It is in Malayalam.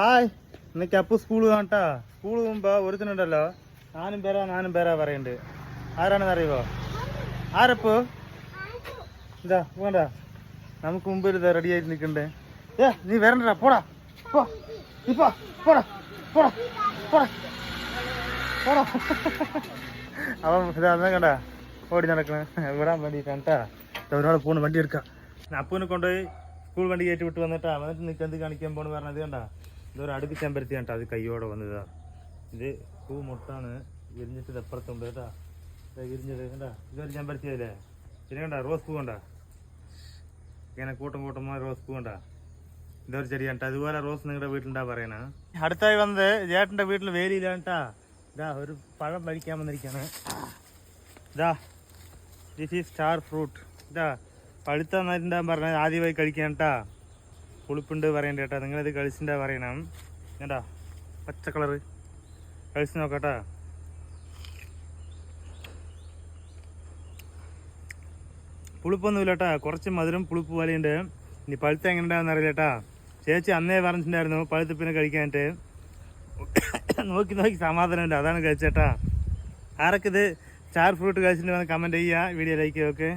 ഹായ്, ഇന്നേക്ക് അപ്പു സ്കൂൾ കാണട്ടാ. സ്കൂൾ പോകുമ്പോ ഒരുത്തനുണ്ടല്ലോ നാനും പേരാ പറയണ്ട്. ആരാണെന്ന് അറിയുമോ? ആരപ്പോ? എന്താ വേണ്ട, നമുക്ക് മുമ്പിൽ ഇതാ റെഡി ആയിട്ട് നിൽക്കണ്ടേ. നീ വരണ്ടടാ, പോടാ പോ, ഇപ്പൊ പോടാ പോടാ പോടാ പോടാ. അവൻ ഇതാ കണ്ട ഓടി നടക്കണേ വിടാൻ വേണ്ടിട്ടാ. ഒരാൾ പോണ് വണ്ടി എടുക്കാം. അപ്പൂനെ കൊണ്ടുപോയി സ്കൂൾ വണ്ടി കയറ്റി വിട്ട് വന്നിട്ടാ. വന്നിട്ട് നിൽക്ക് എന്ത് കാണിക്കാൻ പോണെന്ന് പറഞ്ഞത് കണ്ടാ. ഇതൊരു അടുക്ക് ചെമ്പരത്തി കണ്ടാ, അത് കയ്യോടെ വന്നതാ. ഇത് പൂ മുട്ടാണ്, വിരിഞ്ഞിട്ട് ഇതപ്പുറത്തുണ്ട് കേട്ടാ. വിരിഞ്ഞത് കണ്ടാ, ഇതൊരു ചെമ്പരത്തി അല്ലേ. പിന്നെ കണ്ടാ റോസ് പൂ കണ്ടാ, ഇങ്ങനെ കൂട്ടമായ റോസ് പൂ കണ്ടാ. ഇതൊരു ചെടി കണ്ടാ. അതുപോലെ റോസ് നിങ്ങളുടെ വീട്ടിലുണ്ടാ പറയണ. അടുത്തായി വന്നത് ചേട്ടൻ്റെ വീട്ടിൽ വേലിയിലാണ്ടാ. ഇതാ ഒരു പഴം കഴിക്കാൻ വന്നിരിക്കാണ്. ഇതാ ദിസ് ഈസ് സ്റ്റാർ ഫ്രൂട്ട്. ഇതാ പഴുത്ത നന്നായിട്ടുണ്ടാ പറഞ്ഞത്, ആദ്യമായി കഴിക്കാൻ കേട്ടാ. പുളിപ്പുണ്ട് പറയണ്ട കേട്ടാ. നിങ്ങളിത് കഴിച്ചിട്ടാ പറയണം കേട്ടാ. പച്ച കളറ് കഴിച്ച് നോക്കട്ടാ. പുളിപ്പൊന്നുമില്ല കേട്ടാ, കുറച്ച് മധുരം പുളിപ്പ് പോലെയുണ്ട്. ഇനി പഴുത്ത എങ്ങനെ ഉണ്ടാകുന്ന അറിയില്ല കേട്ടാ. ചേച്ചി അന്നേ പറഞ്ഞിട്ടുണ്ടായിരുന്നു പഴുത്ത് പിന്നെ കഴിക്കാനായിട്ട്. നോക്കി സമാധാനമില്ല, അതാണ് കഴിച്ചേട്ടാ. ആരൊക്കെ ഇത് സ്റ്റാർ ഫ്രൂട്ട് കഴിച്ചിട്ട് വന്ന് കമൻറ്റ് ചെയ്യുക, വീഡിയോ ലൈക്ക് ചെയ്യുക. ഓക്കെ.